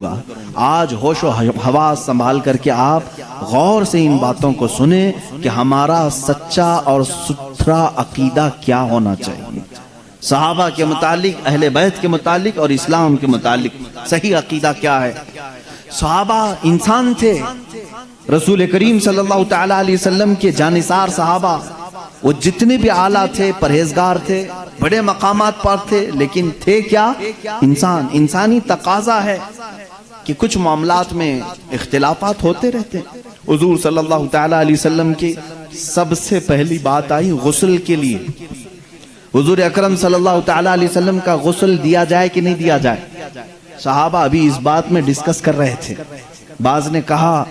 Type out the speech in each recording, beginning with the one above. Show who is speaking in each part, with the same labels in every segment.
Speaker 1: آج ہوش و حواس سنبھال کر کے آپ غور سے ان باتوں کو سنیں کہ ہمارا سچا اور ستھرا عقیدہ کیا ہونا چاہیے، صحابہ کے متعلق، اہل بیت کے متعلق اور اسلام کے متعلق صحیح عقیدہ کیا ہے۔ صحابہ انسان تھے، رسول کریم صلی اللہ تعالی علیہ وسلم کے جانثار صحابہ، وہ جتنے بھی اعلیٰ تھے، پرہیزگار تھے، بڑے مقامات پر تھے، لیکن تھے کیا؟ انسان۔ انسانی تقاضا ہے کہ کچھ معاملات میں اختلافات ہوتے رہتے ہیں۔ حضور صلی اللہ تعالی علیہ وسلم کی سب سے پہلی بات آئی غسل کے لیے۔ حضور اکرم صلی اللہ تعالی علیہ وسلم کا غسل دیا جائے کہ نہیں دیا جائے؟ صحابہ ابھی اس بات میں ڈسکس کر رہے تھے۔ بعض نے کہا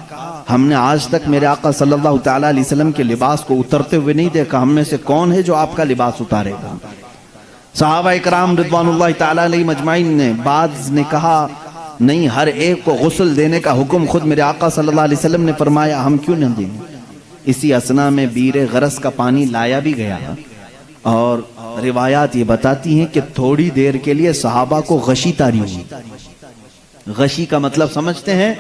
Speaker 1: ہم نے آج تک میرے آقا صلی اللہ تعالی علیہ وسلم کے لباس کو اترتے ہوئے نہیں دیکھا، ہم میں سے کون ہے جو آپ کا لباس اتارے گا؟ صحابہ اکرام رضوان اللہ تعالی علیہ مجمعین نے، بعض نے کہا نہیں، ہر ایک کو غسل دینے کا حکم خود میرے آقا صلی اللہ علیہ وسلم نے فرمایا، ہم کیوں نہ دیں؟ اسی اثنا میں بیر غرس کا پانی لایا بھی گیا، اور روایات یہ بتاتی ہیں کہ تھوڑی دیر کے لیے صحابہ کو غشی طاری ہوئی۔ غشی کا مطلب سمجھتے ہیں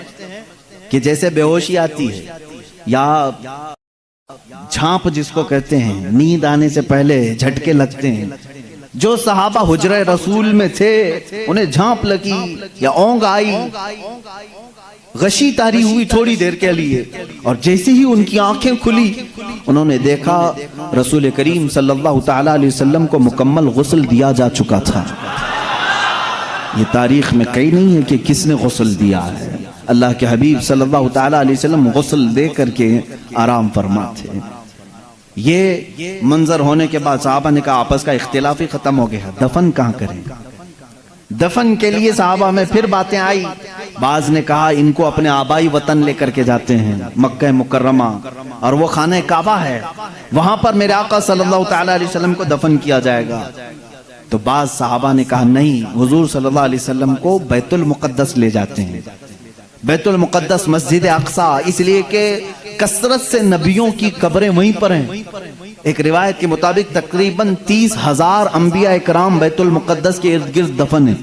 Speaker 1: کہ جیسے بے ہوشی آتی ہے یا جھانپ جس کو کہتے ہیں، نیند آنے سے پہلے جھٹکے لگتے ہیں۔ جو صحابہ حجرہ رسول میں تھے انہیں جھانپ لگی یا اونگ آئی، غشی طاری ہوئی تھوڑی دیر کے لیے، اور جیسے ہی ان کی آنکھیں کھلی انہوں نے دیکھا رسول کریم صلی اللہ تعالی علیہ وسلم کو مکمل غسل دیا جا چکا تھا۔ یہ تاریخ میں کہیں نہیں ہے کہ کس نے غسل دیا ہے، اللہ کے حبیب صلی اللہ تعالی علیہ وسلم غسل دے کر کے آرام فرما تھے۔ یہ منظر ہونے کے بعد صحابہ نے کہا آپس کا اختلاف ہی ختم ہو گیا، دفن کہاں کریں؟ دفن کے لیے صحابہ میں پھر باتیں آئی۔ بعض نے کہا ان کو اپنے آبائی وطن لے کر کے جاتے ہیں، مکہ مکرمہ، اور وہ خانہ کعبہ ہے، وہاں پر میرے آقا صلی اللہ تعالی علیہ وسلم کو دفن کیا جائے گا۔ تو بعض صحابہ نے کہا نہیں، حضور صلی اللہ علیہ وسلم کو بیت المقدس لے جاتے ہیں۔ بیت المقدس مسجد اقصیٰ، اس لیے کہ کثرت سے نبیوں کی قبریں وہیں پر ہیں۔ ایک روایت کے مطابق تقریباً 30,000 انبیاء اکرام بیت المقدس کے ارد گرد دفن ہیں۔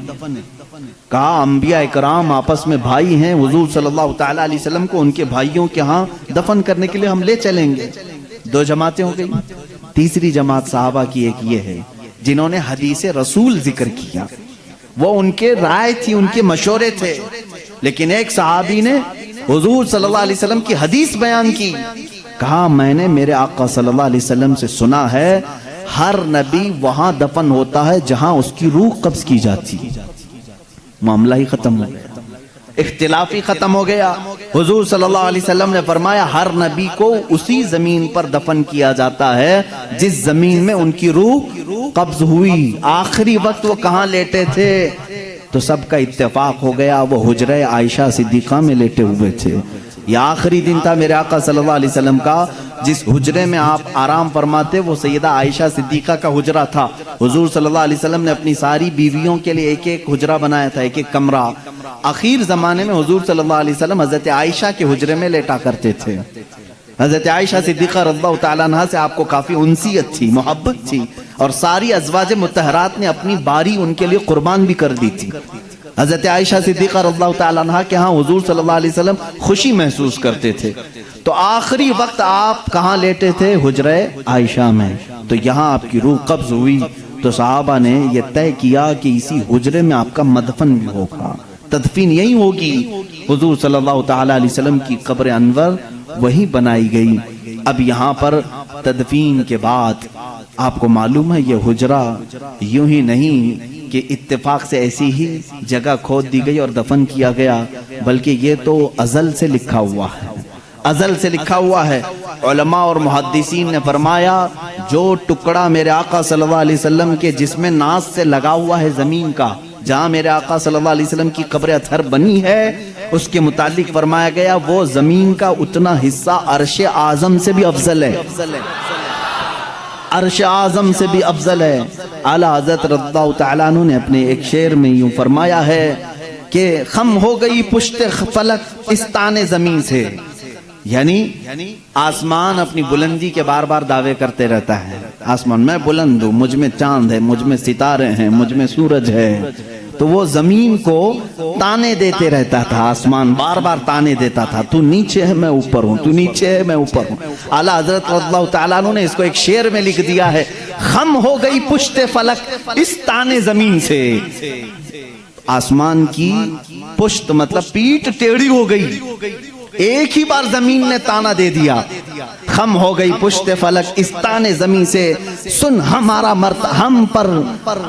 Speaker 1: کہا انبیاء اکرام آپس میں بھائی ہیں، حضور صلی اللہ تعالی علیہ وسلم کو ان کے بھائیوں کے ہاں دفن کرنے کے لیے ہم لے چلیں گے۔ دو جماعتیں ہو گئی۔ تیسری جماعت صحابہ کی ایک یہ ہے جنہوں نے حدیث رسول ذکر کیا، وہ ان کے رائے تھی، ان کے مشورے تھے، لیکن ایک صحابی نے حضور صلی اللہ علیہ وسلم کی حدیث بیان کی۔ کہا میں نے میرے آقا صلی اللہ علیہ وسلم سے سنا ہے ہر نبی وہاں دفن ہوتا ہے جہاں اس کی روح قبض کی جاتی ہے۔ معاملہ ہی ختم ہو گیا، اختلاف ہی ختم ہو گیا۔ حضور صلی اللہ علیہ وسلم نے فرمایا ہر نبی کو اسی زمین پر دفن کیا جاتا ہے جس زمین میں ان کی روح قبض ہوئی۔ آخری وقت وہ کہاں لیٹے تھے؟ تو سب کا اتفاق ہو گیا وہ حجرہ عائشہ صدیقہ میں لیٹے ہوئے تھے۔ یہ آخری دن تھا میرے آقا صلی اللہ علیہ وسلم کا جس حجرے میں آپ آرام فرماتے، وہ سیدہ عائشہ صدیقہ کا حجرہ تھا۔ حضور صلی اللہ علیہ وسلم نے اپنی ساری بیویوں کے لیے ایک ایک حجرہ بنایا تھا، ایک ایک کمرہ۔ آخر زمانے میں حضور صلی اللہ علیہ وسلم حضرت عائشہ کے حجرے میں لیٹا کرتے تھے۔ حضرت عائشہ صدیقہ رضی اللہ تعالیٰ عنہ سے آپ کو کافی انسیت تھی، محبت تھی، اور ساری ازواج مطہرات نے اپنی باری ان کے لیے قربان بھی کر دی تھی۔ حضرت عائشہ صدیقہ رضی اللہ تعالیٰ عنہ کے ہاں حضور صلی اللہ علیہ وسلم خوشی محسوس کرتے تھے۔ تو آخری وقت آپ کہاں لیٹے تھے؟ حجرہ عائشہ میں۔ تو یہاں آپ کی روح قبض ہوئی تو صحابہ نے یہ طے کیا کہ اسی حجرے میں آپ کا مدفن بھی ہوگا، تدفین یہی ہوگی۔ حضور صلی اللہ تعالیٰ علیہ وسلم کی قبر انور وہی بنائی گئی۔ اب یہاں پر تدفین کے بعد آپ کو معلوم ہے یہ حجرہ یوں ہی نہیں کہ اتفاق سے ایسی ہی جگہ کھود دی گئی اور دفن کیا گیا، بلکہ یہ تو ازل سے لکھا ہوا ہے، ازل سے لکھا ہوا ہے۔ علماء اور محدثین نے فرمایا جو ٹکڑا میرے آقا صلی اللہ علیہ وسلم کے جسم ناس سے لگا ہوا ہے زمین کا، جہاں میرے آقا صلی اللہ علیہ وسلم کی قبر اطہر بنی ہے، اس کے متعلق فرمایا گیا وہ زمین کا اتنا حصہ عرش اعظم سے بھی افضل ہے، عرش اعظم سے بھی افضل ہے۔ اعلیٰ حضرت رضی اللہ تعالیٰ عنہ نے اپنے ایک شعر میں یوں فرمایا ہے کہ خم ہو گئی پشت فلک اس تانے زمین سے، یعنی آسمان اپنی بلندی کے بار بار دعوے کرتے رہتا ہے، آسمان میں بلند ہوں، مجھ میں چاند ہے، مجھ میں ستارے ہیں، مجھ میں سورج ہے، تو وہ زمین کو تانے دیتے رہتا تھا، آسمان بار بار تانے دیتا تھا، تو نیچے ہے میں اوپر ہوں، تو نیچے ہے میں اوپر ہوں۔ اعلیٰ حضرت رضی اللہ تعالیٰ عنہ نے اس کو ایک شعر میں لکھ دیا ہے، خم ہو گئی پشت فلک اس تانے زمین سے۔ آسمان کی پشت مطلب پیٹ ٹیڑھی ہو گئی، ایک ہی بار زمین نے تانا دے دیا، خم ہو گئی پشت فلک اس تانے زمین سے، سن ہمارا ہم پر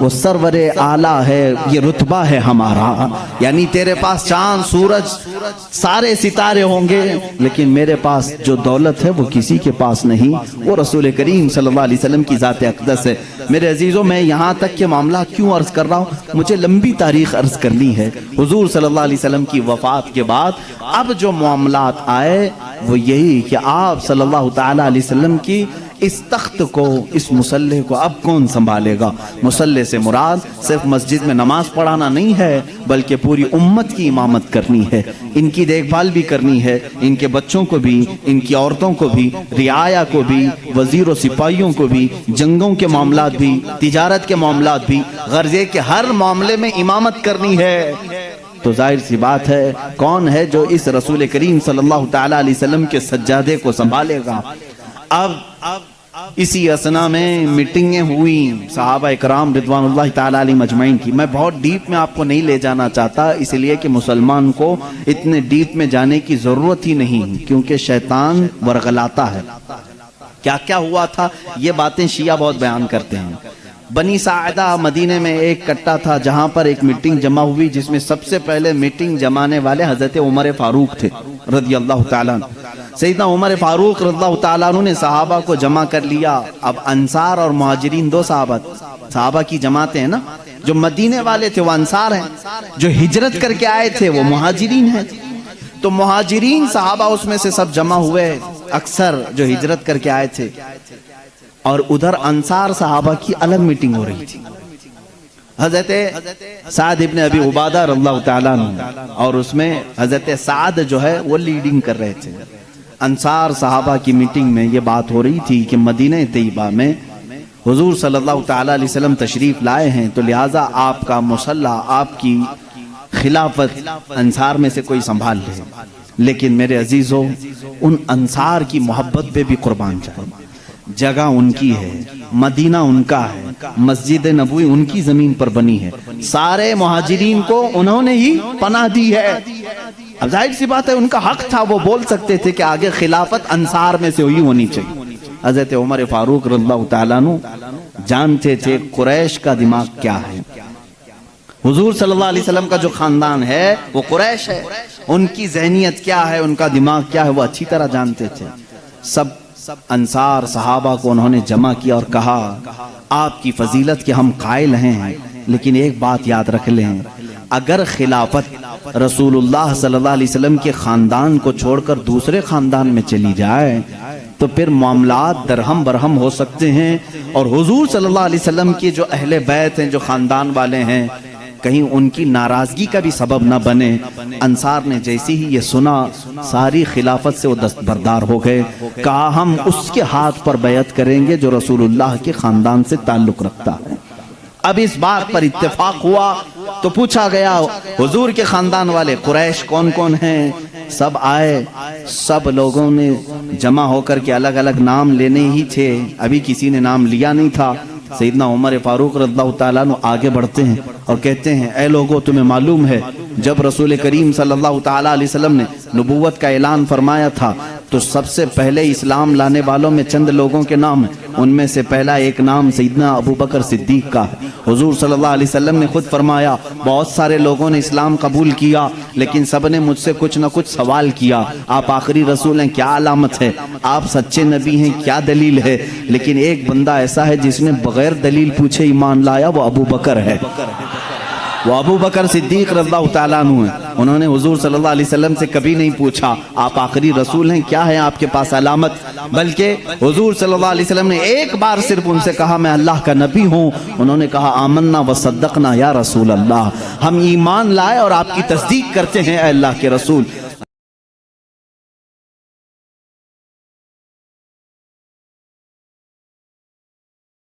Speaker 1: وہ سرور اعلیٰ ہے، یہ رتبہ ہے ہمارا۔ یعنی تیرے پاس چاند سورج سارے ستارے ہوں گے، لیکن میرے پاس جو دولت ہے وہ کسی کے پاس نہیں، وہ رسول کریم صلی اللہ علیہ وسلم کی ذات اقدس ہے۔ میرے عزیزوں، میں یہاں تک کہ معاملہ کیوں عرض کر رہا ہوں، مجھے لمبی تاریخ عرض کرنی ہے۔ حضور صلی اللہ علیہ وسلم کی وفات کے بعد اب جو معاملات آئے وہ یہی کہ آپ صلی اللہ تعالیٰ علیہ وسلم کی اس تخت کو، اس مصلح کو اب کون سنبھالے گا؟ مصلح سے مراد صرف مسجد میں نماز پڑھانا نہیں ہے، بلکہ پوری امت کی امامت کرنی ہے، ان کی دیکھ بھال بھی کرنی ہے، ان کے بچوں کو بھی، ان کی عورتوں کو بھی، رعایا کو بھی، وزیر و سپاہیوں کو بھی، جنگوں کے معاملات بھی، تجارت کے معاملات بھی، غرض یہ کہ ہر معاملے میں امامت کرنی ہے۔ تو ظاہر سی بات ہے، کون ہے جو اس رسول کریم صلی اللہ تعالیٰ علیہ وسلم کے سجادے کو سنبھالے گا؟ اب اسی اسنا میں میٹنگیں ہوئی صحابہ اکرام رضوان اللہ تعالیٰ علیہ مجمعین کی۔ میں بہت ڈیپ میں آپ کو نہیں لے جانا چاہتا، اس لیے کہ مسلمان کو اتنے ڈیپ میں جانے کی ضرورت ہی نہیں، کیونکہ شیطان ورغلاتا ہے۔ کیا کیا ہوا تھا یہ باتیں شیعہ بہت بیان کرتے ہیں۔ بنی ساعدہ مدینے میں ایک کٹا تھا جہاں پر ایک میٹنگ جمع ہوئی، جس میں سب سے پہلے میٹنگ جمانے والے حضرت عمر فاروق تھے رضی اللہ تعالیٰ عنہ۔ سیدنا عمر فاروق رضی اللہ تعالیٰ عنہ نے صحابہ کو جمع کر لیا۔ اب انصار اور مہاجرین دو صحابہ کی جماعتیں ہیں نا، جو مدینے والے تھے وہ انصار ہیں، جو ہجرت کر کے آئے تھے وہ مہاجرین ہیں۔ تو مہاجرین صحابہ اس میں سے سب جمع ہوئے، اکثر جو ہجرت کر کے آئے تھے، اور ادھر انصار صحابہ کی الگ میٹنگ ہو رہی تھی۔ حضرت سعد ابن ابی عبادہ رضی اللہ تعالیٰ عنہ، اور اس میں حضرت سعد جو ہے وہ لیڈنگ کر رہے تھے۔ انصار صحابہ کی میٹنگ میں یہ بات ہو رہی تھی کہ مدینہ طیبہ میں حضور صلی اللہ تعالیٰ علیہ وسلم تشریف لائے ہیں، تو لہٰذا آپ کا مصلح، آپ کی خلافت انصار میں سے کوئی سنبھال لے۔ لیکن میرے عزیزوں، ان انصار کی محبت پہ بھی قربان جائے۔ جگہ ان کی ہے، مدینہ ان کا ہے، مسجد نبوی ان کی زمین پر بنی ہے، سارے مہاجرین کو انہوں نے ہی پناہ دی ہے۔ اب ظاہر سی بات ہے ان کا حق تھا، وہ بول سکتے تھے کہ آگے خلافت انصار میں سے ہوئی ہونی چاہیے۔ حضرت عمر فاروق رضی اللہ تعالیٰ عنہ جانتے تھے قریش کا دماغ کیا ہے، حضور صلی اللہ علیہ وسلم کا جو خاندان ہے وہ قریش ہے، ان کی ذہنیت کیا ہے، ان کا دماغ کیا ہے، وہ اچھی طرح جانتے تھے۔ سب انصار صحابہ کو انہوں نے جمع کیا اور کہا، آپ کی فضیلت کے ہم قائل ہیں، لیکن ایک بات یاد رکھ لیں، اگر خلافت رسول اللہ صلی اللہ علیہ وسلم کے خاندان کو چھوڑ کر دوسرے خاندان میں چلی جائے تو پھر معاملات درہم برہم ہو سکتے ہیں، اور حضور صلی اللہ علیہ وسلم کے جو اہل بیت ہیں، جو خاندان والے ہیں، کہیں ان کی ناراضگی کا بھی سبب نہ بنے۔ انصار نے جیسی ہی یہ سنا، ساری خلافت سے وہ دستبردار ہو گئے، کہا ہم اس کے ہاتھ پر بیعت کریں گے جو رسول اللہ کے خاندان سے تعلق رکھتا ہے۔ اب اس بات پر اتفاق ہوا تو پوچھا گیا حضور کے خاندان والے قریش کون کون ہیں؟ سب آئے، سب لوگوں نے جمع ہو کر کے الگ الگ نام لینے ہی تھے، ابھی کسی نے نام لیا نہیں تھا۔ سیدنا عمر فاروق رضی اللہ تعالیٰ عنہ آگے بڑھتے ہیں اور کہتے ہیں، اے لوگوں، تمہیں معلوم ہے جب رسول کریم صلی اللہ تعالیٰ علیہ وسلم نے نبوت کا اعلان فرمایا تھا تو سب سے پہلے اسلام لانے والوں میں چند لوگوں کے نام ہیں، ان میں سے پہلا ایک نام سیدنا ابو بکر صدیق کا ہے۔ حضور صلی اللہ علیہ وسلم نے خود فرمایا، بہت سارے لوگوں نے اسلام قبول کیا لیکن سب نے مجھ سے کچھ نہ کچھ سوال کیا، آپ آخری رسول ہیں، کیا علامت ہے؟ آپ سچے نبی ہیں، کیا دلیل ہے؟ لیکن ایک بندہ ایسا ہے جس نے بغیر دلیل پوچھے ایمان لایا، وہ ابو بکر ہے، وہ ابو بکر صدیق رضی اللہ تعالیٰ عنہ ہیں۔ انہوں نے حضور صلی اللہ علیہ وسلم سے کبھی نہیں پوچھا آپ آخری رسول ہیں، کیا ہے آپ کے پاس علامت، بلکہ حضور صلی اللہ علیہ وسلم نے ایک بار صرف ان سے کہا میں اللہ کا نبی ہوں۔ انہوں نے کہا آمنا وصدقنا یا رسول اللہ، ہم ایمان لائے اور آپ کی تصدیق کرتے ہیں اے اللہ کے رسول۔